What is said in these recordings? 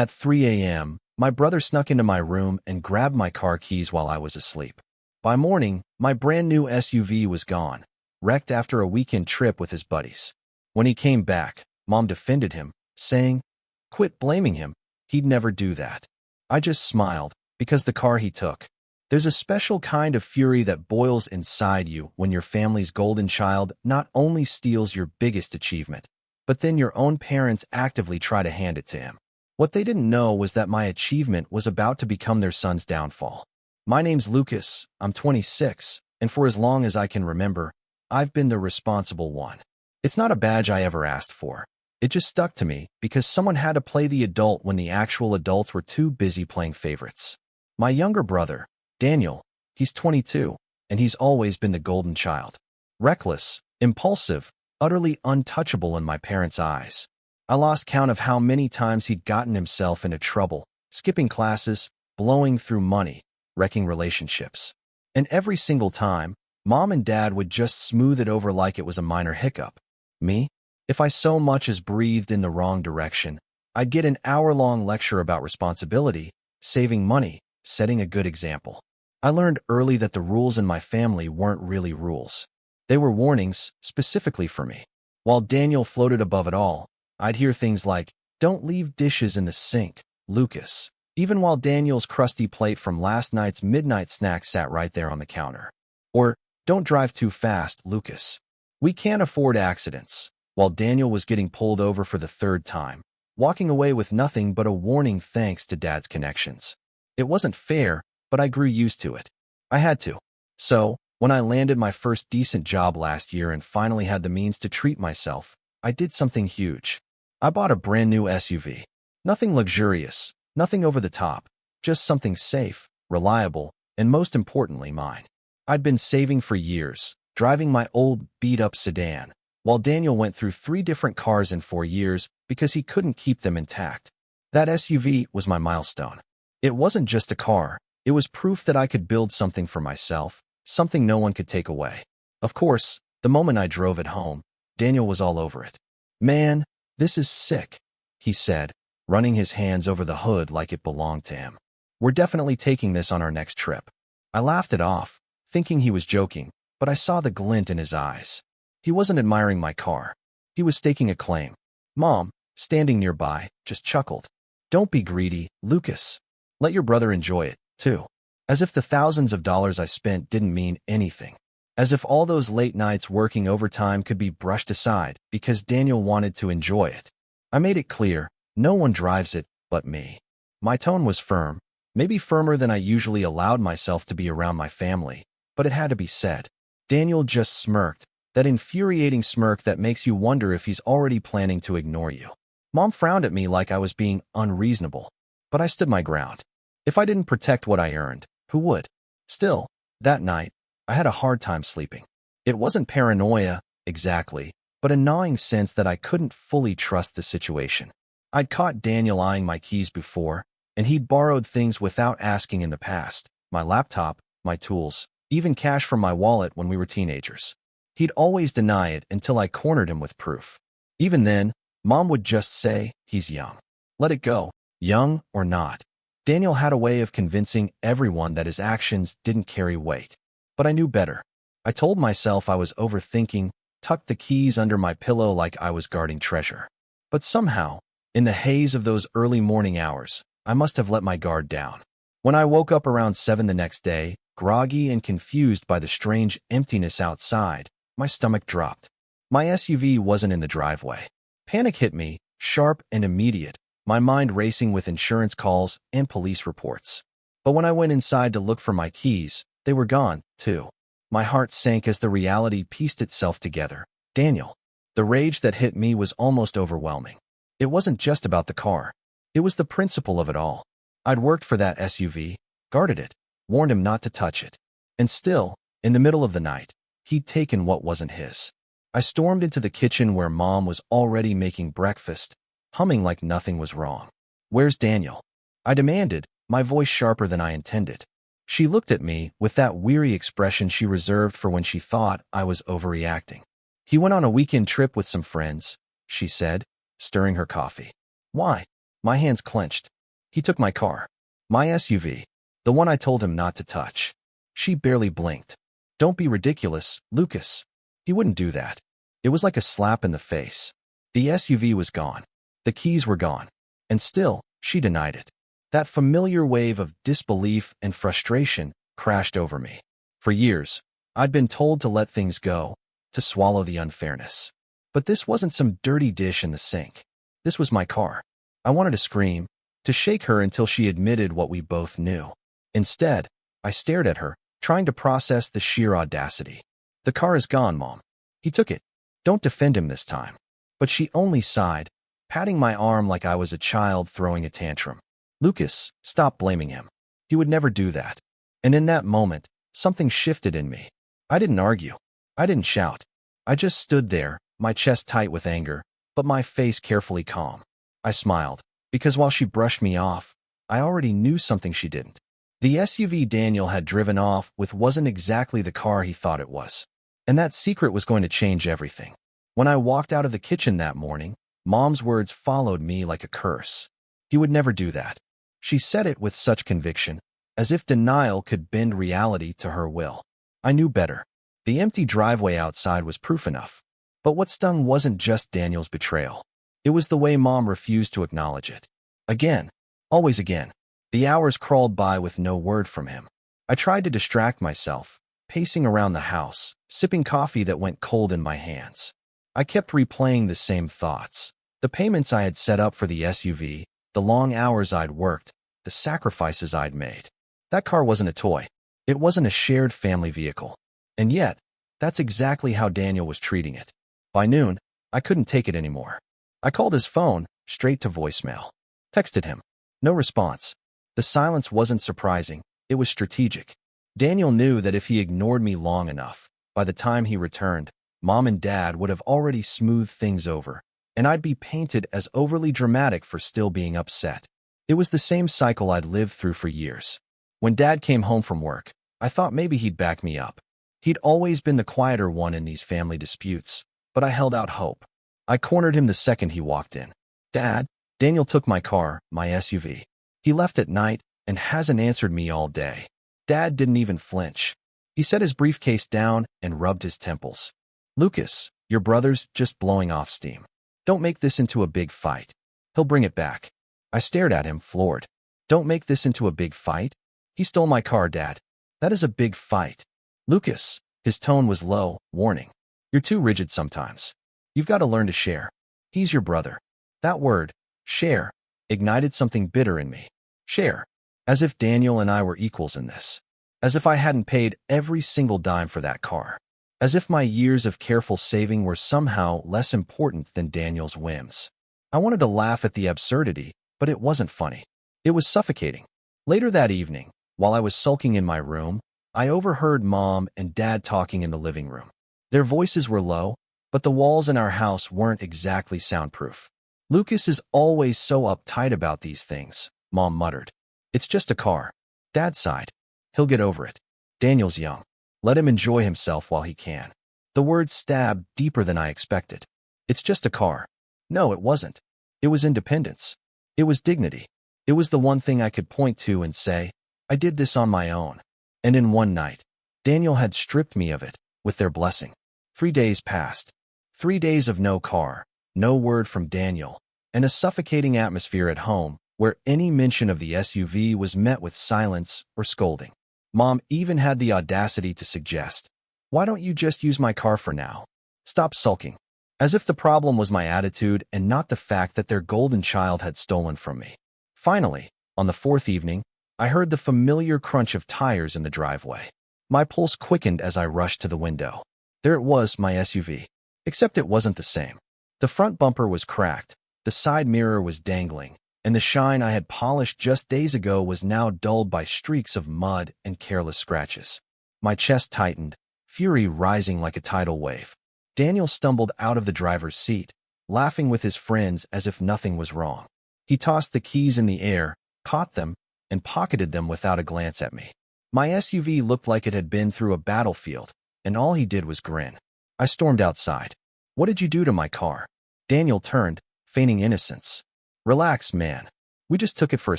At 3 a.m., my brother snuck into my room and grabbed my car keys while I was asleep. By morning, my brand new SUV was gone, wrecked after a weekend trip with his buddies. When he came back, Mom defended him, saying, "Quit blaming him. He'd never do that." I just smiled, because the car he took. There's a special kind of fury that boils inside you when your family's golden child not only steals your biggest achievement, but then your own parents actively try to hand it to him. What they didn't know was that my achievement was about to become their son's downfall. My name's Lucas, I'm 26, and for as long as I can remember, I've been the responsible one. It's not a badge I ever asked for. It just stuck to me because someone had to play the adult when the actual adults were too busy playing favorites. My younger brother, Daniel, he's 22, and he's always been the golden child. Reckless, impulsive, utterly untouchable in my parents' eyes. I lost count of how many times he'd gotten himself into trouble, skipping classes, blowing through money, wrecking relationships. And every single time, Mom and Dad would just smooth it over like it was a minor hiccup. Me? If I so much as breathed in the wrong direction, I'd get an hour-long lecture about responsibility, saving money, setting a good example. I learned early that the rules in my family weren't really rules. They were warnings, specifically for me. While Daniel floated above it all, I'd hear things like, "Don't leave dishes in the sink, Lucas," even while Daniel's crusty plate from last night's midnight snack sat right there on the counter. Or, "Don't drive too fast, Lucas. We can't afford accidents," while Daniel was getting pulled over for the third time, walking away with nothing but a warning thanks to Dad's connections. It wasn't fair, but I grew used to it. I had to. So, when I landed my first decent job last year and finally had the means to treat myself, I did something huge. I bought a brand new SUV. Nothing luxurious, nothing over the top, just something safe, reliable, and most importantly mine. I'd been saving for years, driving my old beat-up sedan, while Daniel went through 3 different cars in 4 years because he couldn't keep them intact. That SUV was my milestone. It wasn't just a car, it was proof that I could build something for myself, something no one could take away. Of course, the moment I drove it home, Daniel was all over it. "Man, this is sick," he said, running his hands over the hood like it belonged to him. "We're definitely taking this on our next trip." I laughed it off, thinking he was joking, but I saw the glint in his eyes. He wasn't admiring my car. He was staking a claim. Mom, standing nearby, just chuckled. "Don't be greedy, Lucas. Let your brother enjoy it, too." As if the thousands of dollars I spent didn't mean anything. As if all those late nights working overtime could be brushed aside because Daniel wanted to enjoy it. I made it clear, no one drives it but me. My tone was firm, maybe firmer than I usually allowed myself to be around my family, but it had to be said. Daniel just smirked, that infuriating smirk that makes you wonder if he's already planning to ignore you. Mom frowned at me like I was being unreasonable, but I stood my ground. If I didn't protect what I earned, who would? Still, that night, I had a hard time sleeping. It wasn't paranoia, exactly, but a gnawing sense that I couldn't fully trust the situation. I'd caught Daniel eyeing my keys before, and he'd borrowed things without asking in the past. My laptop, my tools, even cash from my wallet when we were teenagers. He'd always deny it until I cornered him with proof. Even then, Mom would just say, "He's young. Let it go, young or not." Daniel had a way of convincing everyone that his actions didn't carry weight. But I knew better. I told myself I was overthinking, tucked the keys under my pillow like I was guarding treasure. But somehow, in the haze of those early morning hours, I must have let my guard down. When I woke up around 7 the next day, groggy and confused by the strange emptiness outside, my stomach dropped. My SUV wasn't in the driveway. Panic hit me, sharp and immediate, my mind racing with insurance calls and police reports. But when I went inside to look for my keys, they were gone, too. My heart sank as the reality pieced itself together. Daniel. The rage that hit me was almost overwhelming. It wasn't just about the car. It was the principle of it all. I'd worked for that SUV, guarded it, warned him not to touch it. And still, in the middle of the night, he'd taken what wasn't his. I stormed into the kitchen where Mom was already making breakfast, humming like nothing was wrong. "Where's Daniel?" I demanded, my voice sharper than I intended. She looked at me with that weary expression she reserved for when she thought I was overreacting. "He went on a weekend trip with some friends," she said, stirring her coffee. "Why?" My hands clenched. He took my car. My SUV. The one I told him not to touch. She barely blinked. Don't be ridiculous, Lucas. He wouldn't do that. It was like a slap in the face. The SUV was gone. The keys were gone. And still, she denied it. That familiar wave of disbelief and frustration crashed over me. For years, I'd been told to let things go, to swallow the unfairness. But this wasn't some dirty dish in the sink. This was my car. I wanted to scream, to shake her until she admitted what we both knew. Instead, I stared at her, trying to process the sheer audacity. The car is gone, Mom. He took it. Don't defend him this time. But she only sighed, patting my arm like I was a child throwing a tantrum. Lucas, stop blaming him. He would never do that. And in that moment, something shifted in me. I didn't argue. I didn't shout. I just stood there, my chest tight with anger, but my face carefully calm. I smiled, because while she brushed me off, I already knew something she didn't. The SUV Daniel had driven off with wasn't exactly the car he thought it was. And that secret was going to change everything. When I walked out of the kitchen that morning, Mom's words followed me like a curse. He would never do that. She said it with such conviction, as if denial could bend reality to her will. I knew better. The empty driveway outside was proof enough. But what stung wasn't just Daniel's betrayal. It was the way Mom refused to acknowledge it. Again. Always again. The hours crawled by with no word from him. I tried to distract myself, pacing around the house, sipping coffee that went cold in my hands. I kept replaying the same thoughts. The payments I had set up for the SUV, the long hours I'd worked, the sacrifices I'd made. That car wasn't a toy. It wasn't a shared family vehicle. And yet, that's exactly how Daniel was treating it. By noon, I couldn't take it anymore. I called his phone, straight to voicemail. Texted him. No response. The silence wasn't surprising. It was strategic. Daniel knew that if he ignored me long enough, by the time he returned, Mom and Dad would have already smoothed things over, and I'd be painted as overly dramatic for still being upset. It was the same cycle I'd lived through for years. When Dad came home from work, I thought maybe he'd back me up. He'd always been the quieter one in these family disputes, but I held out hope. I cornered him the second he walked in. Dad, Daniel took my car, my SUV. He left at night and hasn't answered me all day. Dad didn't even flinch. He set his briefcase down and rubbed his temples. Lucas, your brother's just blowing off steam. Don't make this into a big fight. He'll bring it back. I stared at him, floored. Don't make this into a big fight? He stole my car, Dad. That is a big fight. Lucas, his tone was low, warning. You're too rigid sometimes. You've got to learn to share. He's your brother. That word, share, ignited something bitter in me. Share. As if Daniel and I were equals in this. As if I hadn't paid every single dime for that car. As if my years of careful saving were somehow less important than Daniel's whims. I wanted to laugh at the absurdity, but it wasn't funny. It was suffocating. Later that evening, while I was sulking in my room, I overheard Mom and Dad talking in the living room. Their voices were low, but the walls in our house weren't exactly soundproof. Lucas is always so uptight about these things, Mom muttered. It's just a car. Dad sighed. He'll get over it. Daniel's young. Let him enjoy himself while he can. The words stabbed deeper than I expected. It's just a car. No, it wasn't. It was independence. It was dignity. It was the one thing I could point to and say, I did this on my own. And in one night, Daniel had stripped me of it, with their blessing. 3 days passed. 3 days of no car, no word from Daniel, and a suffocating atmosphere at home where any mention of the SUV was met with silence or scolding. Mom even had the audacity to suggest, why don't you just use my car for now? Stop sulking. As if the problem was my attitude and not the fact that their golden child had stolen from me. Finally, on the 4th evening, I heard the familiar crunch of tires in the driveway. My pulse quickened as I rushed to the window. There it was, my SUV. Except it wasn't the same. The front bumper was cracked, the side mirror was dangling, and the shine I had polished just days ago was now dulled by streaks of mud and careless scratches. My chest tightened, fury rising like a tidal wave. Daniel stumbled out of the driver's seat, laughing with his friends as if nothing was wrong. He tossed the keys in the air, caught them, and pocketed them without a glance at me. My SUV looked like it had been through a battlefield, and all he did was grin. I stormed outside. What did you do to my car? Daniel turned, feigning innocence. Relax, man. We just took it for a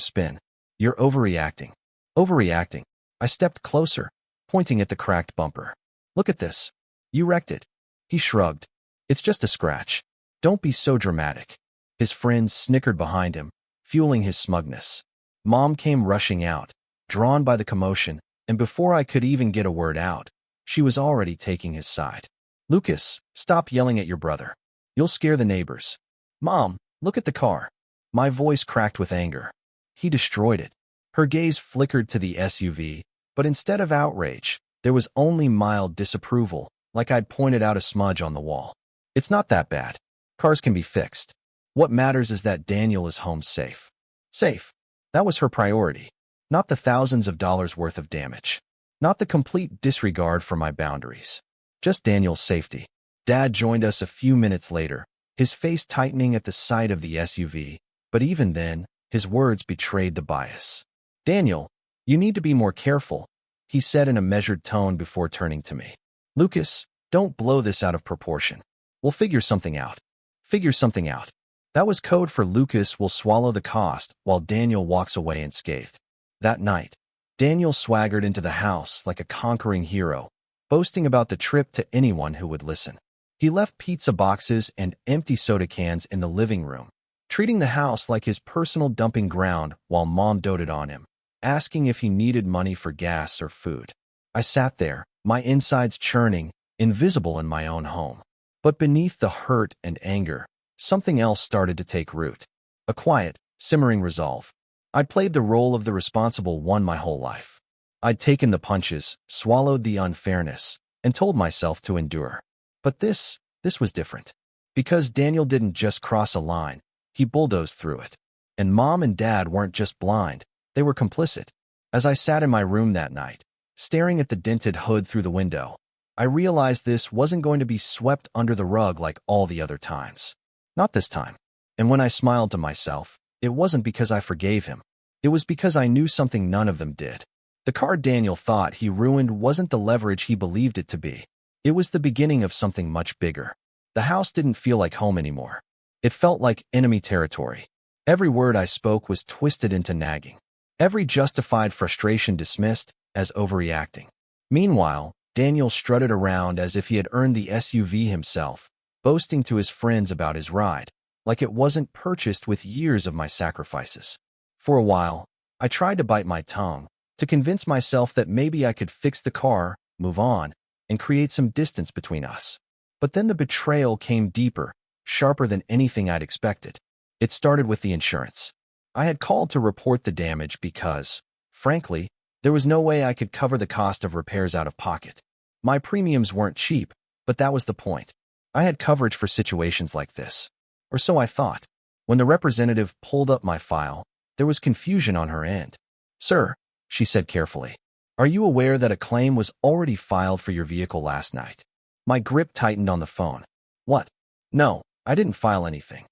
spin. You're overreacting. Overreacting. I stepped closer, pointing at the cracked bumper. Look at this. You wrecked it. He shrugged. It's just a scratch. Don't be so dramatic. His friends snickered behind him, fueling his smugness. Mom came rushing out, drawn by the commotion, and before I could even get a word out, she was already taking his side. Lucas, stop yelling at your brother. You'll scare the neighbors. Mom, look at the car. My voice cracked with anger. He destroyed it. Her gaze flickered to the SUV, but instead of outrage, there was only mild disapproval, like I'd pointed out a smudge on the wall. It's not that bad. Cars can be fixed. What matters is that Daniel is home safe. Safe. That was her priority. Not the thousands of dollars worth of damage. Not the complete disregard for my boundaries. Just Daniel's safety. Dad joined us a few minutes later, his face tightening at the sight of the SUV, but even then, his words betrayed the bias. Daniel, you need to be more careful, he said in a measured tone before turning to me. Lucas, don't blow this out of proportion. We'll figure something out. Figure something out. That was code for Lucas will swallow the cost while Daniel walks away unscathed. That night, Daniel swaggered into the house like a conquering hero, boasting about the trip to anyone who would listen. He left pizza boxes and empty soda cans in the living room, treating the house like his personal dumping ground while Mom doted on him, asking if he needed money for gas or food. I sat there, my insides churning, invisible in my own home. But beneath the hurt and anger, something else started to take root. A quiet, simmering resolve. I'd played the role of the responsible one my whole life. I'd taken the punches, swallowed the unfairness, and told myself to endure. But this was different. Because Daniel didn't just cross a line, he bulldozed through it. And Mom and Dad weren't just blind, they were complicit. As I sat in my room that night, staring at the dented hood through the window, I realized this wasn't going to be swept under the rug like all the other times. Not this time. And when I smiled to myself, it wasn't because I forgave him. It was because I knew something none of them did. The car Daniel thought he ruined wasn't the leverage he believed it to be. It was the beginning of something much bigger. The house didn't feel like home anymore. It felt like enemy territory. Every word I spoke was twisted into nagging. Every justified frustration dismissed as overreacting. Meanwhile, Daniel strutted around as if he had earned the SUV himself, boasting to his friends about his ride, like it wasn't purchased with years of my sacrifices. For a while, I tried to bite my tongue, to convince myself that maybe I could fix the car, move on, and create some distance between us. But then the betrayal came deeper, sharper than anything I'd expected. It started with the insurance. I had called to report the damage because, frankly, there was no way I could cover the cost of repairs out of pocket. My premiums weren't cheap, but that was the point. I had coverage for situations like this. Or so I thought. When the representative pulled up my file, there was confusion on her end. Sir, she said carefully, are you aware that a claim was already filed for your vehicle last night? My grip tightened on the phone. What? No, I didn't file anything.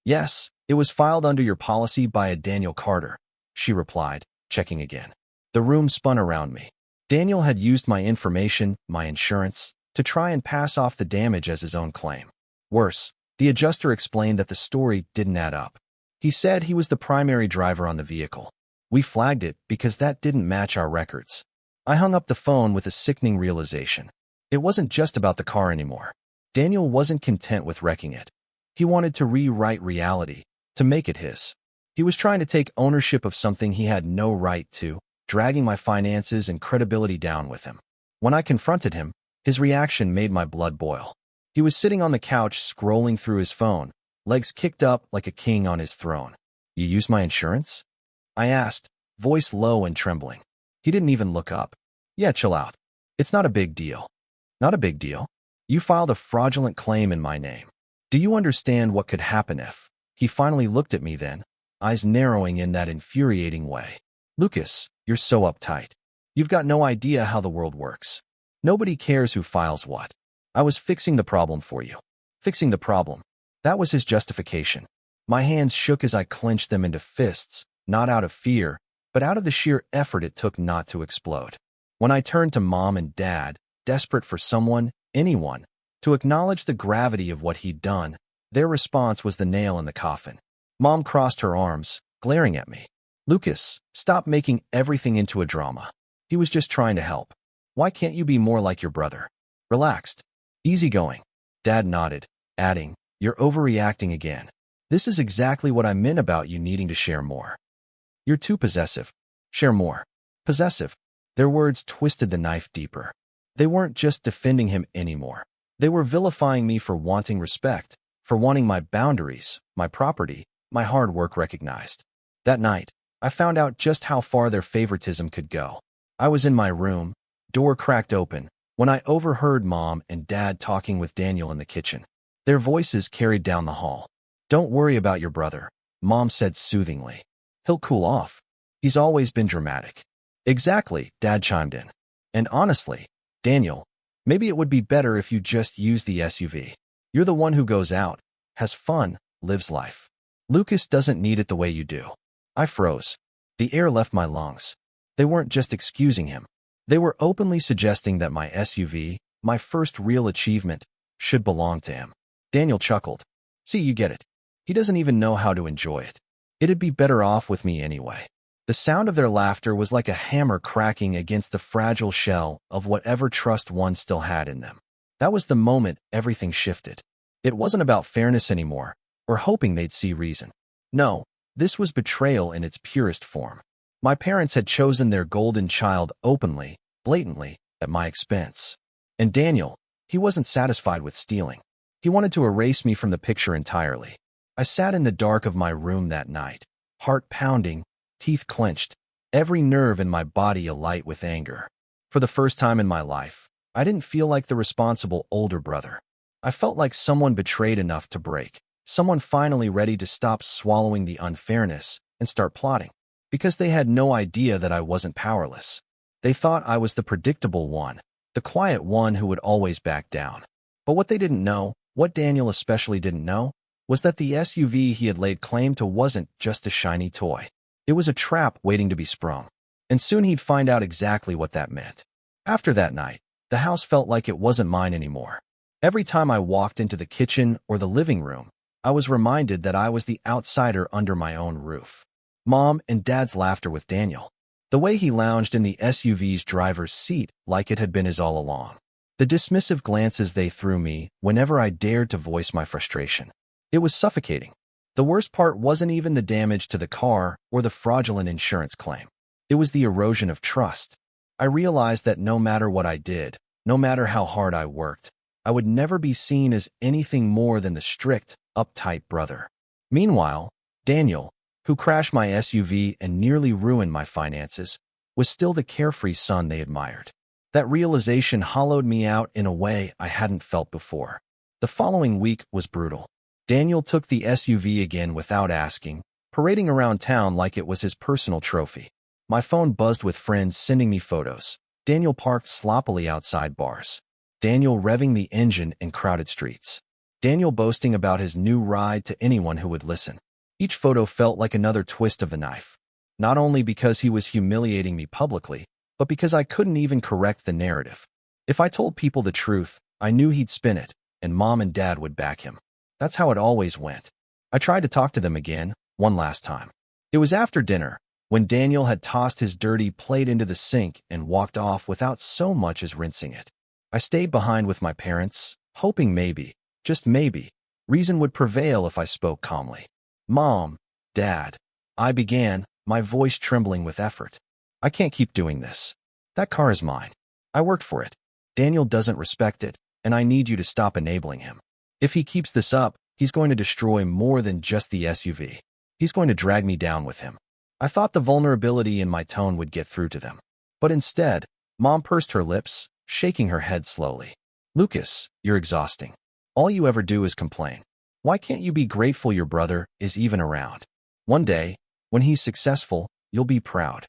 Yes, it was filed under your policy by a Daniel Carter, she replied, checking again. The room spun around me. Daniel had used my information, my insurance, to try and pass off the damage as his own claim. Worse, the adjuster explained that the story didn't add up. He said he was the primary driver on the vehicle. We flagged it because that didn't match our records. I hung up the phone with a sickening realization. It wasn't just about the car anymore. Daniel wasn't content with wrecking it. He wanted to rewrite reality, to make it his. He was trying to take ownership of something he had no right to, dragging my finances and credibility down with him. When I confronted him, his reaction made my blood boil. He was sitting on the couch scrolling through his phone, legs kicked up like a king on his throne. You use my insurance? I asked, voice low and trembling. He didn't even look up. Yeah, chill out. It's not a big deal. Not a big deal. You filed a fraudulent claim in my name. Do you understand what could happen if? He finally looked at me then, eyes narrowing in that infuriating way. Lucas, you're so uptight. You've got no idea how the world works. Nobody cares who files what. I was fixing the problem for you. Fixing the problem. That was his justification. My hands shook as I clenched them into fists, not out of fear, but out of the sheer effort it took not to explode. When I turned to Mom and Dad, desperate for someone, anyone, to acknowledge the gravity of what he'd done, their response was the nail in the coffin. Mom crossed her arms, glaring at me. Lucas, stop making everything into a drama. He was just trying to help. Why can't you be more like your brother? Relaxed. Easygoing. Dad nodded, adding, You're overreacting again. This is exactly what I meant about you needing to share more. You're too possessive. Share more. Possessive. Their words twisted the knife deeper. They weren't just defending him anymore. They were vilifying me for wanting respect, for wanting my boundaries, my property, my hard work recognized. That night, I found out just how far their favoritism could go. I was in my room, door cracked open, when I overheard Mom and Dad talking with Daniel in the kitchen. Their voices carried down the hall. Don't worry about your brother, Mom said soothingly. He'll cool off. He's always been dramatic. Exactly, Dad chimed in. And honestly, Daniel, maybe it would be better if you just use the SUV. You're the one who goes out, has fun, lives life. Lucas doesn't need it the way you do. I froze. The air left my lungs. They weren't just excusing him. They were openly suggesting that my SUV, my first real achievement, should belong to him. Daniel chuckled. See, you get it. He doesn't even know how to enjoy it. It'd be better off with me anyway. The sound of their laughter was like a hammer cracking against the fragile shell of whatever trust one still had in them. That was the moment everything shifted. It wasn't about fairness anymore, or hoping they'd see reason. No, this was betrayal in its purest form. My parents had chosen their golden child openly, blatantly, at my expense. And Daniel, he wasn't satisfied with stealing. He wanted to erase me from the picture entirely. I sat in the dark of my room that night, heart pounding, teeth clenched, every nerve in my body alight with anger. For the first time in my life, I didn't feel like the responsible older brother. I felt like someone betrayed enough to break, someone finally ready to stop swallowing the unfairness and start plotting. Because they had no idea that I wasn't powerless. They thought I was the predictable one, the quiet one who would always back down. But what they didn't know, what Daniel especially didn't know, was that the SUV he had laid claim to wasn't just a shiny toy. It was a trap waiting to be sprung. And soon he'd find out exactly what that meant. After that night, the house felt like it wasn't mine anymore. Every time I walked into the kitchen or the living room, I was reminded that I was the outsider under my own roof. Mom and Dad's laughter with Daniel. The way he lounged in the SUV's driver's seat like it had been his all along. The dismissive glances they threw me whenever I dared to voice my frustration. It was suffocating. The worst part wasn't even the damage to the car or the fraudulent insurance claim. It was the erosion of trust. I realized that no matter what I did, no matter how hard I worked, I would never be seen as anything more than the strict, uptight brother. Meanwhile, Daniel, who crashed my SUV and nearly ruined my finances, was still the carefree son they admired. That realization hollowed me out in a way I hadn't felt before. The following week was brutal. Daniel took the SUV again without asking, parading around town like it was his personal trophy. My phone buzzed with friends sending me photos. Daniel parked sloppily outside bars. Daniel revving the engine in crowded streets. Daniel boasting about his new ride to anyone who would listen. Each photo felt like another twist of the knife, not only because he was humiliating me publicly, but because I couldn't even correct the narrative. If I told people the truth, I knew he'd spin it, and Mom and Dad would back him. That's how it always went. I tried to talk to them again, one last time. It was after dinner, when Daniel had tossed his dirty plate into the sink and walked off without so much as rinsing it. I stayed behind with my parents, hoping maybe, just maybe, reason would prevail if I spoke calmly. Mom, Dad, I began, my voice trembling with effort. I can't keep doing this. That car is mine. I worked for it. Daniel doesn't respect it, and I need you to stop enabling him. If he keeps this up, he's going to destroy more than just the SUV. He's going to drag me down with him. I thought the vulnerability in my tone would get through to them. But instead, Mom pursed her lips, shaking her head slowly. Lucas, you're exhausting. All you ever do is complain. Why can't you be grateful your brother is even around? One day, when he's successful, you'll be proud.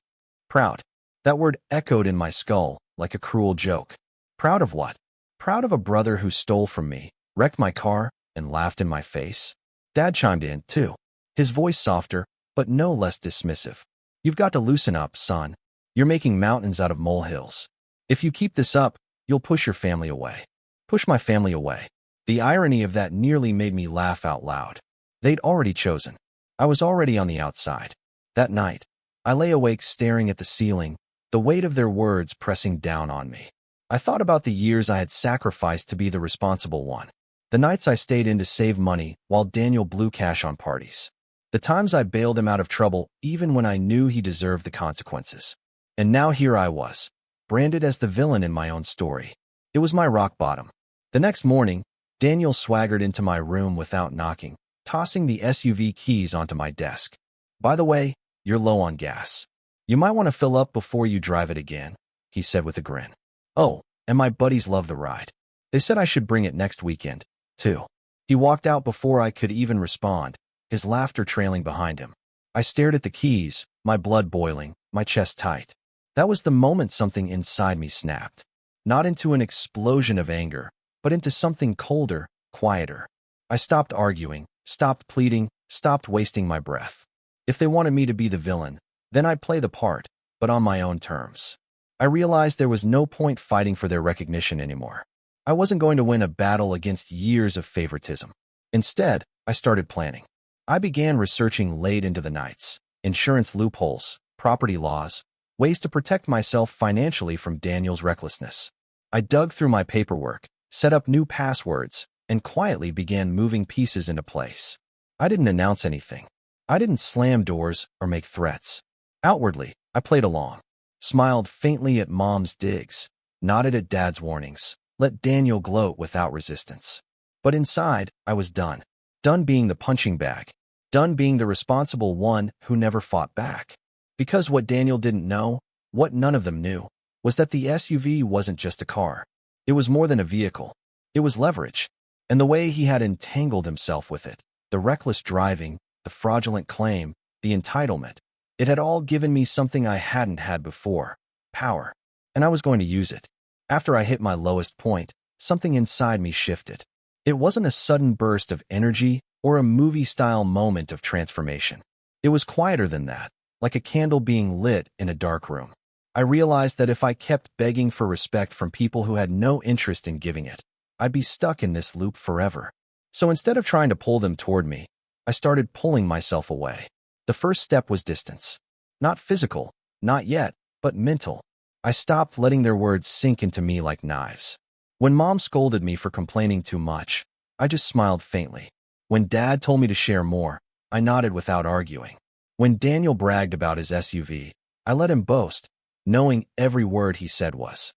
Proud. That word echoed in my skull like a cruel joke. Proud of what? Proud of a brother who stole from me, wrecked my car, and laughed in my face? Dad chimed in, too. His voice softer, but no less dismissive. You've got to loosen up, son. You're making mountains out of molehills. If you keep this up, you'll push your family away. Push my family away. The irony of that nearly made me laugh out loud. They'd already chosen. I was already on the outside. That night, I lay awake staring at the ceiling, the weight of their words pressing down on me. I thought about the years I had sacrificed to be the responsible one. The nights I stayed in to save money while Daniel blew cash on parties. The times I bailed him out of trouble even when I knew he deserved the consequences. And now here I was, branded as the villain in my own story. It was my rock bottom. The next morning, Daniel swaggered into my room without knocking, tossing the SUV keys onto my desk. "By the way, you're low on gas. You might want to fill up before you drive it again," he said with a grin. "Oh, and my buddies love the ride. They said I should bring it next weekend, too." He walked out before I could even respond, his laughter trailing behind him. I stared at the keys, my blood boiling, my chest tight. That was the moment something inside me snapped. Not into an explosion of anger, but into something colder, quieter. I stopped arguing, stopped pleading, stopped wasting my breath. If they wanted me to be the villain, then I'd play the part, but on my own terms. I realized there was no point fighting for their recognition anymore. I wasn't going to win a battle against years of favoritism. Instead, I started planning. I began researching late into the nights, insurance loopholes, property laws, ways to protect myself financially from Daniel's recklessness. I dug through my paperwork, set up new passwords, and quietly began moving pieces into place. I didn't announce anything. I didn't slam doors or make threats. Outwardly, I played along, smiled faintly at Mom's digs, nodded at Dad's warnings, let Daniel gloat without resistance. But inside, I was done. Done being the punching bag. Done being the responsible one who never fought back. Because what Daniel didn't know, what none of them knew, was that the SUV wasn't just a car. It was more than a vehicle. It was leverage. And the way he had entangled himself with it, the reckless driving, the fraudulent claim, the entitlement, it had all given me something I hadn't had before, power. And I was going to use it. After I hit my lowest point, something inside me shifted. It wasn't a sudden burst of energy or a movie-style moment of transformation. It was quieter than that, like a candle being lit in a dark room. I realized that if I kept begging for respect from people who had no interest in giving it, I'd be stuck in this loop forever. So instead of trying to pull them toward me, I started pulling myself away. The first step was distance. Not physical, not yet, but mental. I stopped letting their words sink into me like knives. When Mom scolded me for complaining too much, I just smiled faintly. When Dad told me to share more, I nodded without arguing. When Daniel bragged about his SUV, I let him boast, knowing every word he said was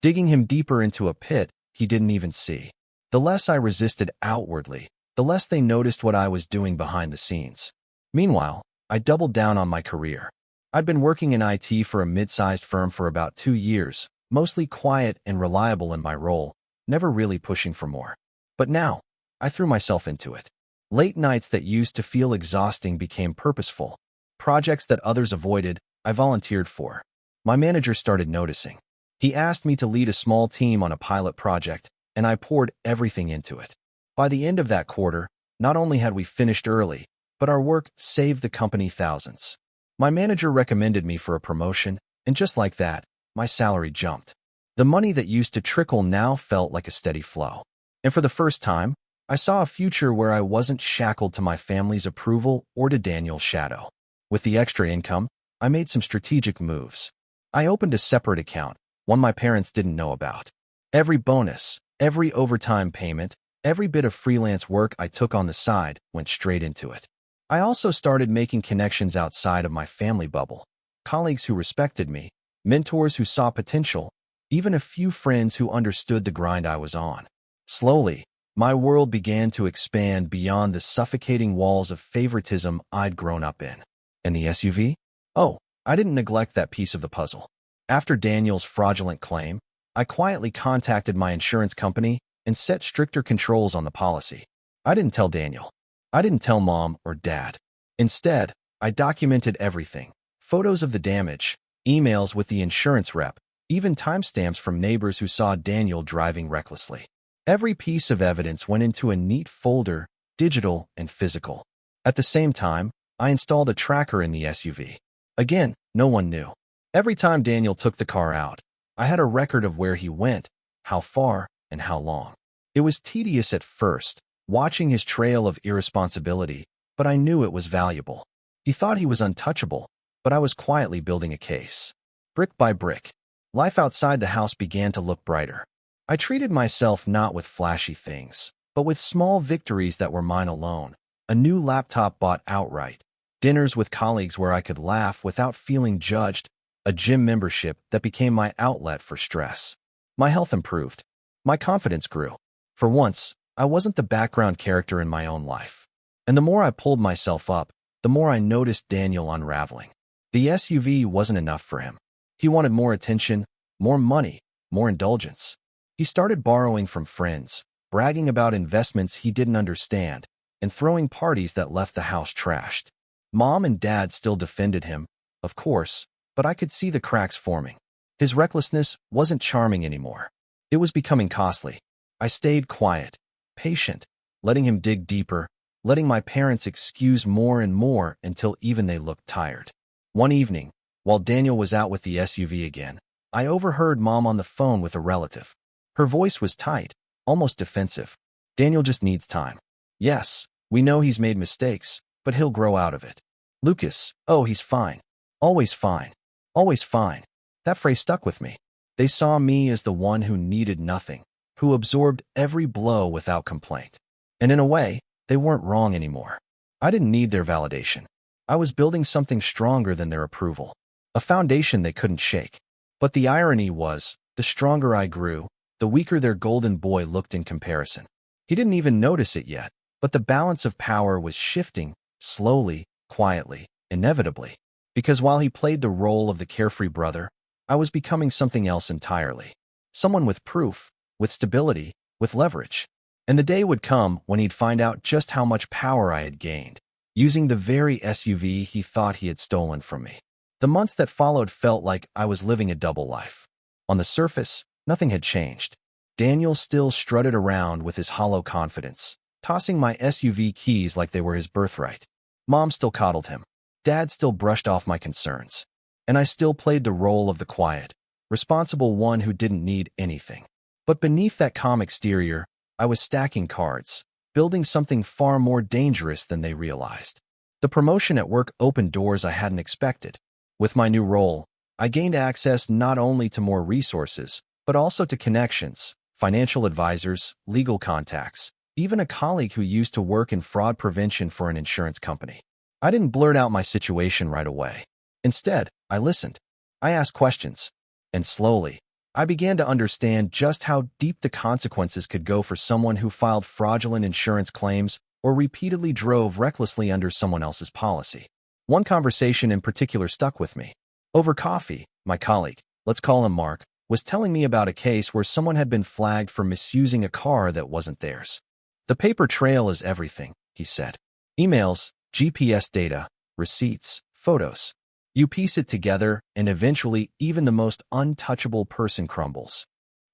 digging him deeper into a pit he didn't even see. The less I resisted outwardly, the less they noticed what I was doing behind the scenes. Meanwhile, I doubled down on my career. I'd been working in IT for a mid-sized firm for about 2 years, mostly quiet and reliable in my role, never really pushing for more. But now, I threw myself into it. Late nights that used to feel exhausting became purposeful. Projects that others avoided, I volunteered for. My manager started noticing. He asked me to lead a small team on a pilot project, and I poured everything into it. By the end of that quarter, not only had we finished early, but our work saved the company thousands. My manager recommended me for a promotion, and just like that, my salary jumped. The money that used to trickle now felt like a steady flow. And for the first time, I saw a future where I wasn't shackled to my family's approval or to Daniel's shadow. With the extra income, I made some strategic moves. I opened a separate account, one my parents didn't know about. Every bonus, every overtime payment, every bit of freelance work I took on the side went straight into it. I also started making connections outside of my family bubble. Colleagues who respected me, mentors who saw potential, even a few friends who understood the grind I was on. Slowly, my world began to expand beyond the suffocating walls of favoritism I'd grown up in. And the SUV? Oh, I didn't neglect that piece of the puzzle. After Daniel's fraudulent claim, I quietly contacted my insurance company and set stricter controls on the policy. I didn't tell Daniel. I didn't tell Mom or Dad. Instead, I documented everything. Photos of the damage, emails with the insurance rep, even timestamps from neighbors who saw Daniel driving recklessly. Every piece of evidence went into a neat folder, digital and physical. At the same time, I installed a tracker in the SUV. Again, no one knew. Every time Daniel took the car out, I had a record of where he went, how far, and how long. It was tedious at first, watching his trail of irresponsibility, but I knew it was valuable. He thought he was untouchable, but I was quietly building a case. Brick by brick, life outside the house began to look brighter. I treated myself not with flashy things, but with small victories that were mine alone. A new laptop bought outright, dinners with colleagues where I could laugh without feeling judged, a gym membership that became my outlet for stress. My health improved. My confidence grew. For once, I wasn't the background character in my own life. And the more I pulled myself up, the more I noticed Daniel unraveling. The SUV wasn't enough for him. He wanted more attention, more money, more indulgence. He started borrowing from friends, bragging about investments he didn't understand, and throwing parties that left the house trashed. Mom and Dad still defended him, of course, but I could see the cracks forming. His recklessness wasn't charming anymore. It was becoming costly. I stayed quiet, patient, letting him dig deeper, letting my parents excuse more and more until even they looked tired. One evening, while Daniel was out with the SUV again, I overheard Mom on the phone with a relative. Her voice was tight, almost defensive. Daniel just needs time. Yes, we know he's made mistakes, but he'll grow out of it. Lucas, oh, he's fine. Always fine. Always fine. That phrase stuck with me. They saw me as the one who needed nothing, who absorbed every blow without complaint. And in a way, they weren't wrong anymore. I didn't need their validation. I was building something stronger than their approval, a foundation they couldn't shake. But the irony was, the stronger I grew, the weaker their golden boy looked in comparison. He didn't even notice it yet, but the balance of power was shifting, slowly, quietly, inevitably. Because while he played the role of the carefree brother, I was becoming something else entirely. Someone with proof, with stability, with leverage. And the day would come when he'd find out just how much power I had gained, using the very SUV he thought he had stolen from me. The months that followed felt like I was living a double life. On the surface, nothing had changed. Daniel still strutted around with his hollow confidence, tossing my SUV keys like they were his birthright. Mom still coddled him. Dad still brushed off my concerns. And I still played the role of the quiet, responsible one who didn't need anything. But beneath that calm exterior, I was stacking cards, building something far more dangerous than they realized. The promotion at work opened doors I hadn't expected. With my new role, I gained access not only to more resources, but also to connections, financial advisors, legal contacts, even a colleague who used to work in fraud prevention for an insurance company. I didn't blurt out my situation right away. Instead, I listened. I asked questions. And slowly, I began to understand just how deep the consequences could go for someone who filed fraudulent insurance claims or repeatedly drove recklessly under someone else's policy. One conversation in particular stuck with me. Over coffee, my colleague, let's call him Mark, was telling me about a case where someone had been flagged for misusing a car that wasn't theirs. The paper trail is everything, he said. Emails, GPS data, receipts, photos. You piece it together, and eventually even the most untouchable person crumbles.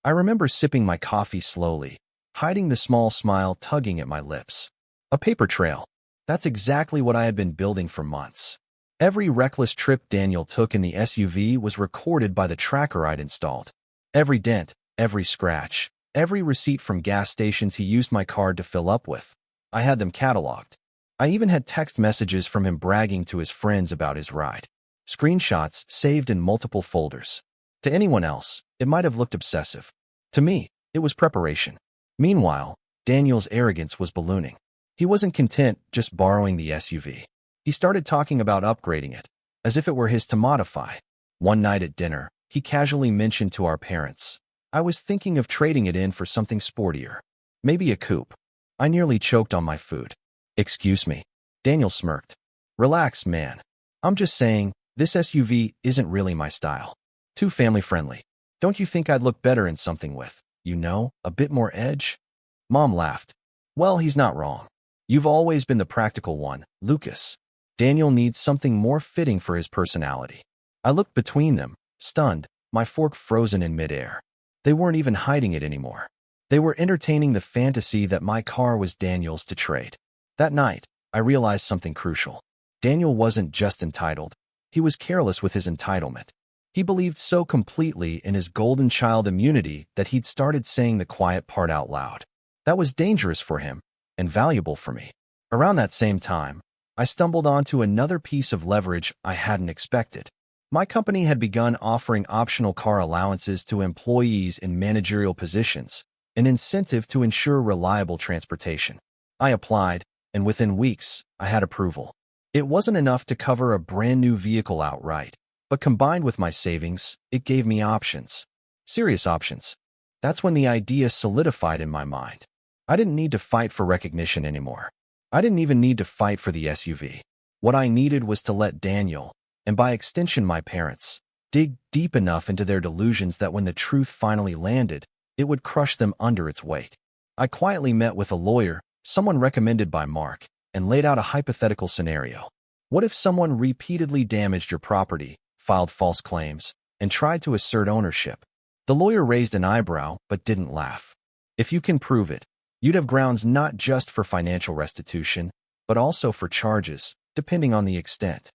I remember sipping my coffee slowly, hiding the small smile tugging at my lips. A paper trail. That's exactly what I had been building for months. Every reckless trip Daniel took in the SUV was recorded by the tracker I'd installed. Every dent, every scratch, every receipt from gas stations he used my card to fill up with. I had them cataloged. I even had text messages from him bragging to his friends about his ride. Screenshots saved in multiple folders. To anyone else, it might have looked obsessive. To me, it was preparation. Meanwhile, Daniel's arrogance was ballooning. He wasn't content just borrowing the SUV. He started talking about upgrading it, as if it were his to modify. One night at dinner, he casually mentioned to our parents, I was thinking of trading it in for something sportier. Maybe a coupe. I nearly choked on my food. Excuse me. Daniel smirked. Relax, man. I'm just saying, this SUV isn't really my style. Too family-friendly. Don't you think I'd look better in something with, a bit more edge? Mom laughed. Well, he's not wrong. You've always been the practical one, Lucas. Daniel needs something more fitting for his personality. I looked between them, stunned, my fork frozen in midair. They weren't even hiding it anymore. They were entertaining the fantasy that my car was Daniel's to trade. That night, I realized something crucial. Daniel wasn't just entitled. He was careless with his entitlement. He believed so completely in his golden child immunity that he'd started saying the quiet part out loud. That was dangerous for him and valuable for me. Around that same time, I stumbled onto another piece of leverage I hadn't expected. My company had begun offering optional car allowances to employees in managerial positions, an incentive to ensure reliable transportation. I applied, and within weeks, I had approval. It wasn't enough to cover a brand new vehicle outright, but combined with my savings, it gave me options. Serious options. That's when the idea solidified in my mind. I didn't need to fight for recognition anymore. I didn't even need to fight for the SUV. What I needed was to let Daniel, and by extension my parents, dig deep enough into their delusions that when the truth finally landed, it would crush them under its weight. I quietly met with a lawyer, someone recommended by Mark, and laid out a hypothetical scenario. What if someone repeatedly damaged your property, filed false claims, and tried to assert ownership? The lawyer raised an eyebrow but didn't laugh. If you can prove it, you'd have grounds not just for financial restitution, but also for charges, depending on the extent.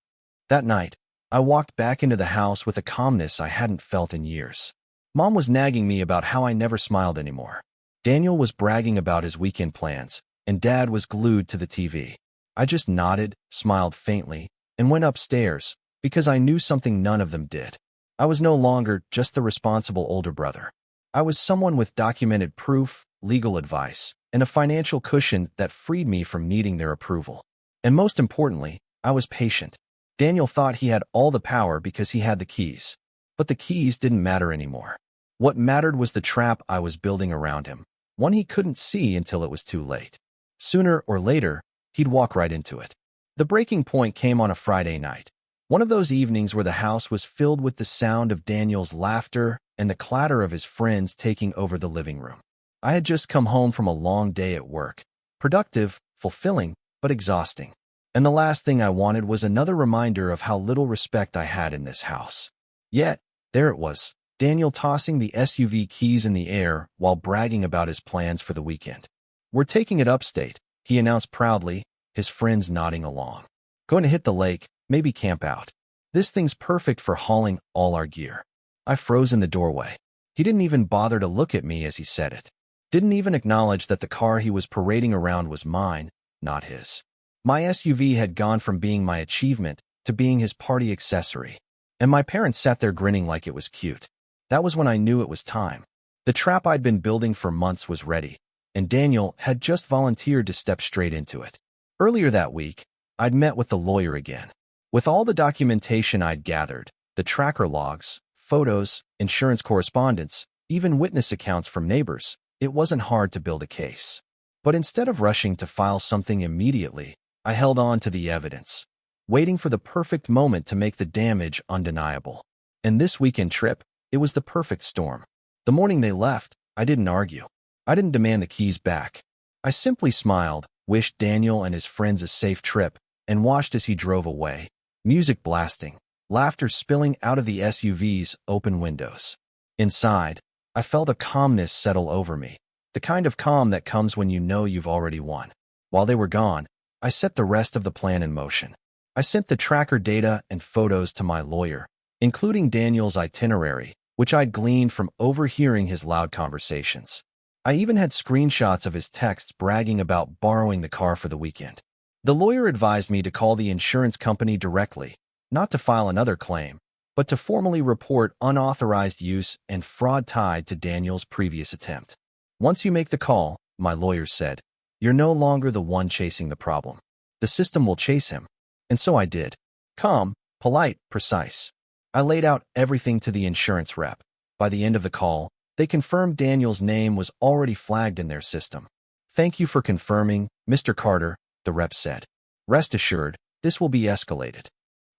That night, I walked back into the house with a calmness I hadn't felt in years. Mom was nagging me about how I never smiled anymore. Daniel was bragging about his weekend plans, and Dad was glued to the TV. I just nodded, smiled faintly, and went upstairs, because I knew something none of them did. I was no longer just the responsible older brother. I was someone with documented proof, legal advice, and a financial cushion that freed me from needing their approval. And most importantly, I was patient. Daniel thought he had all the power because he had the keys. But the keys didn't matter anymore. What mattered was the trap I was building around him, one he couldn't see until it was too late. Sooner or later, he'd walk right into it. The breaking point came on a Friday night. One of those evenings where the house was filled with the sound of Daniel's laughter and the clatter of his friends taking over the living room. I had just come home from a long day at work. Productive, fulfilling, but exhausting. And the last thing I wanted was another reminder of how little respect I had in this house. Yet, there it was, Daniel tossing the SUV keys in the air while bragging about his plans for the weekend. "We're taking it upstate," he announced proudly, his friends nodding along. "Going to hit the lake, maybe camp out. This thing's perfect for hauling all our gear." I froze in the doorway. He didn't even bother to look at me as he said it. Didn't even acknowledge that the car he was parading around was mine, not his. My SUV had gone from being my achievement to being his party accessory. And my parents sat there grinning like it was cute. That was when I knew it was time. The trap I'd been building for months was ready, and Daniel had just volunteered to step straight into it. Earlier that week, I'd met with the lawyer again. With all the documentation I'd gathered, the tracker logs, photos, insurance correspondence, even witness accounts from neighbors, it wasn't hard to build a case. But instead of rushing to file something immediately, I held on to the evidence, waiting for the perfect moment to make the damage undeniable. And this weekend trip, it was the perfect storm. The morning they left, I didn't argue. I didn't demand the keys back. I simply smiled, wished Daniel and his friends a safe trip, and watched as he drove away, music blasting, laughter spilling out of the SUV's open windows. Inside, I felt a calmness settle over me, the kind of calm that comes when you know you've already won. While they were gone, I set the rest of the plan in motion. I sent the tracker data and photos to my lawyer, including Daniel's itinerary, which I'd gleaned from overhearing his loud conversations. I even had screenshots of his texts bragging about borrowing the car for the weekend. The lawyer advised me to call the insurance company directly, not to file another claim, but to formally report unauthorized use and fraud tied to Daniel's previous attempt. "Once you make the call," my lawyer said, "you're no longer the one chasing the problem. The system will chase him." And so I did. Calm, polite, precise. I laid out everything to the insurance rep. By the end of the call, they confirmed Daniel's name was already flagged in their system. "Thank you for confirming, Mr. Carter," the rep said. "Rest assured, this will be escalated."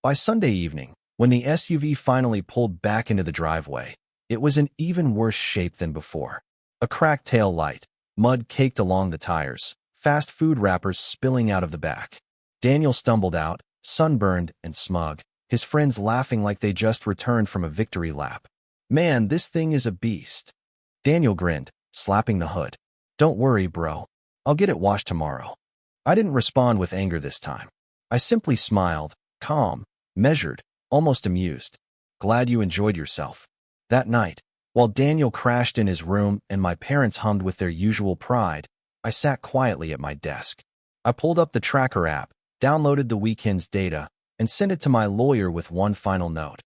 By Sunday evening, when the SUV finally pulled back into the driveway, it was in even worse shape than before. A cracked tail light, mud caked along the tires, fast food wrappers spilling out of the back. Daniel stumbled out, sunburned and smug, his friends laughing like they just returned from a victory lap. "Man, this thing is a beast." Daniel grinned, slapping the hood. "Don't worry, bro. I'll get it washed tomorrow." I didn't respond with anger this time. I simply smiled, calm, measured, almost amused. "Glad you enjoyed yourself." That night, while Daniel crashed in his room and my parents hummed with their usual pride, I sat quietly at my desk. I pulled up the tracker app, downloaded the weekend's data, and sent it to my lawyer with one final note.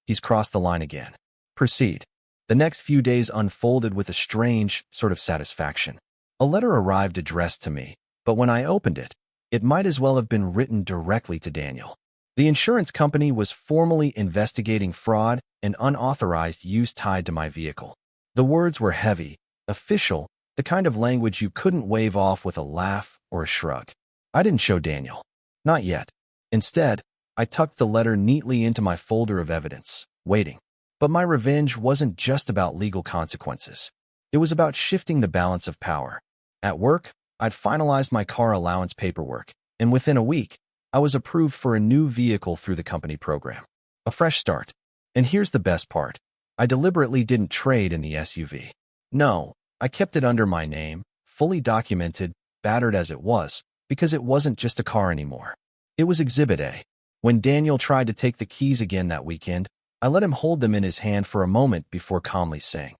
He's crossed the line again. Proceed. The next few days unfolded with a strange sort of satisfaction. A letter arrived addressed to me, but when I opened it, it might as well have been written directly to Daniel. The insurance company was formally investigating fraud and unauthorized use tied to my vehicle. The words were heavy, official, the kind of language you couldn't wave off with a laugh or a shrug. I didn't show Daniel. Not yet. Instead, I tucked the letter neatly into my folder of evidence, waiting. But my revenge wasn't just about legal consequences. It was about shifting the balance of power. At work, I'd finalized my car allowance paperwork, and within a week, I was approved for a new vehicle through the company program. A fresh start. And here's the best part. I deliberately didn't trade in the SUV. No, I kept it under my name, fully documented, battered as it was, because it wasn't just a car anymore. It was Exhibit A. When Daniel tried to take the keys again that weekend, I let him hold them in his hand for a moment before calmly saying,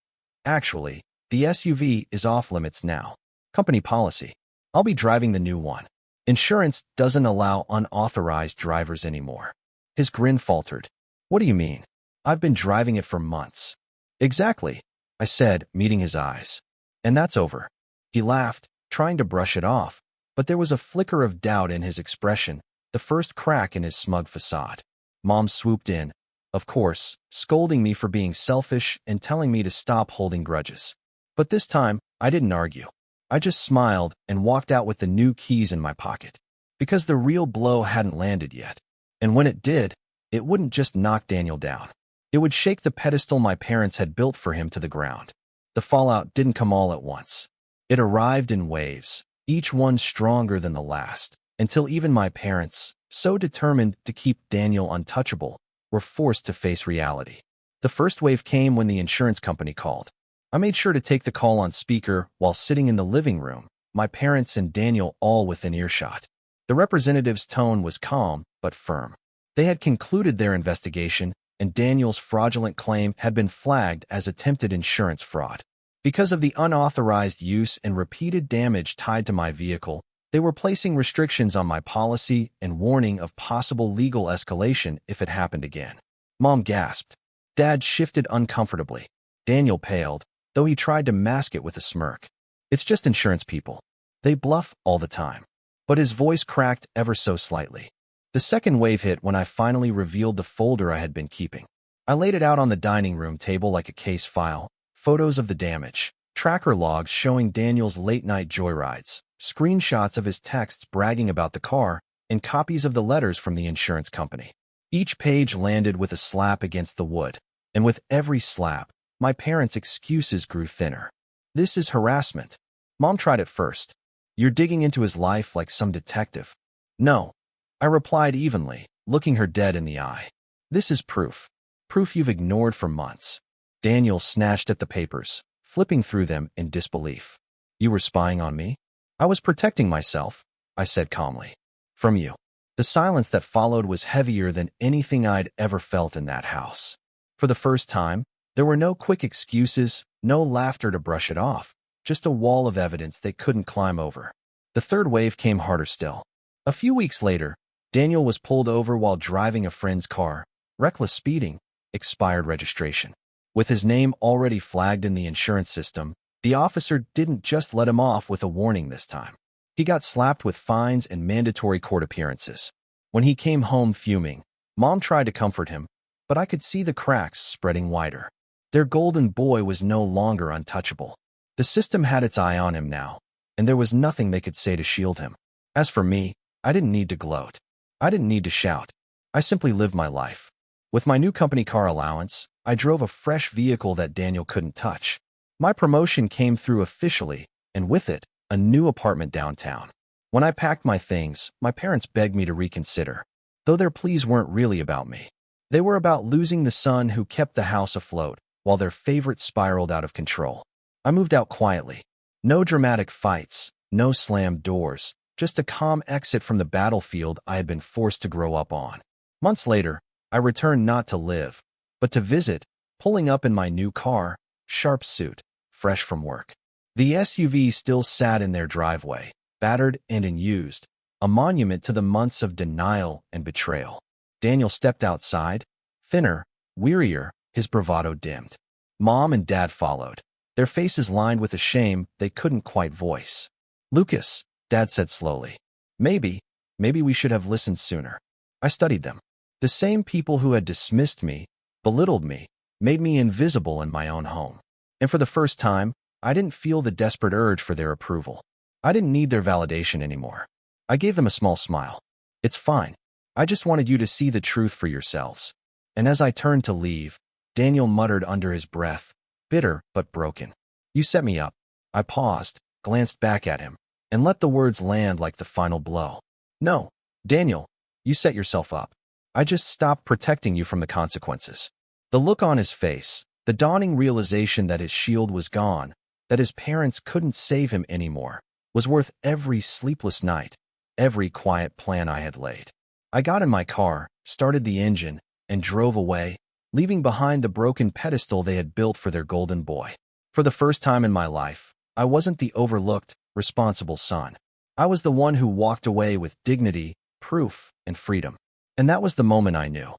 "Actually, the SUV is off limits now. Company policy. I'll be driving the new one. Insurance doesn't allow unauthorized drivers anymore." His grin faltered. "What do you mean? I've been driving it for months." "Exactly," I said, meeting his eyes. "And that's over." He laughed, trying to brush it off, but there was a flicker of doubt in his expression, the first crack in his smug facade. Mom swooped in, of course, scolding me for being selfish and telling me to stop holding grudges. But this time, I didn't argue. I just smiled and walked out with the new keys in my pocket. Because the real blow hadn't landed yet. And when it did, it wouldn't just knock Daniel down. It would shake the pedestal my parents had built for him to the ground. The fallout didn't come all at once. It arrived in waves, each one stronger than the last, until even my parents, so determined to keep Daniel untouchable, were forced to face reality. The first wave came when the insurance company called. I made sure to take the call on speaker while sitting in the living room, my parents and Daniel all within earshot. The representative's tone was calm but firm. They had concluded their investigation, and Daniel's fraudulent claim had been flagged as attempted insurance fraud. Because of the unauthorized use and repeated damage tied to my vehicle, they were placing restrictions on my policy and warning of possible legal escalation if it happened again. Mom gasped. Dad shifted uncomfortably. Daniel paled, though he tried to mask it with a smirk. "It's just insurance people. They bluff all the time." But his voice cracked ever so slightly. The second wave hit when I finally revealed the folder I had been keeping. I laid it out on the dining room table like a case file, photos of the damage, tracker logs showing Daniel's late-night joyrides, screenshots of his texts bragging about the car, and copies of the letters from the insurance company. Each page landed with a slap against the wood, and with every slap, my parents' excuses grew thinner. "This is harassment." Mom tried it first. "You're digging into his life like some detective." "No," I replied evenly, looking her dead in the eye. "This is proof. Proof you've ignored for months." Daniel snatched at the papers, flipping through them in disbelief. "You were spying on me?" "I was protecting myself," I said calmly. "From you." The silence that followed was heavier than anything I'd ever felt in that house. For the first time, there were no quick excuses, no laughter to brush it off, just a wall of evidence they couldn't climb over. The third wave came harder still. A few weeks later, Daniel was pulled over while driving a friend's car, reckless speeding, expired registration. With his name already flagged in the insurance system, the officer didn't just let him off with a warning this time. He got slapped with fines and mandatory court appearances. When he came home fuming, Mom tried to comfort him, but I could see the cracks spreading wider. Their golden boy was no longer untouchable. The system had its eye on him now, and there was nothing they could say to shield him. As for me, I didn't need to gloat. I didn't need to shout. I simply lived my life. With my new company car allowance, I drove a fresh vehicle that Daniel couldn't touch. My promotion came through officially, and with it, a new apartment downtown. When I packed my things, my parents begged me to reconsider, though their pleas weren't really about me. They were about losing the son who kept the house afloat, while their favorite spiraled out of control. I moved out quietly. No dramatic fights, no slammed doors, just a calm exit from the battlefield I had been forced to grow up on. Months later, I returned not to live, but to visit, pulling up in my new car, sharp suit, fresh from work. The SUV still sat in their driveway, battered and unused, a monument to the months of denial and betrayal. Daniel stepped outside, thinner, wearier, his bravado dimmed. Mom and Dad followed, their faces lined with a shame they couldn't quite voice. "Lucas," Dad said slowly, maybe we should have listened sooner. I studied them. The same people who had dismissed me, belittled me, made me invisible in my own home. And for the first time, I didn't feel the desperate urge for their approval. I didn't need their validation anymore. I gave them a small smile. "It's fine. I just wanted you to see the truth for yourselves." And as I turned to leave, Daniel muttered under his breath, bitter but broken, "You set me up." I paused, glanced back at him, and let the words land like the final blow. "No, Daniel, you set yourself up. I just stopped protecting you from the consequences." The look on his face, the dawning realization that his shield was gone, that his parents couldn't save him anymore, was worth every sleepless night, every quiet plan I had laid. I got in my car, started the engine, and drove away, leaving behind the broken pedestal they had built for their golden boy. For the first time in my life, I wasn't the overlooked, responsible son. I was the one who walked away with dignity, proof, and freedom. And that was the moment I knew.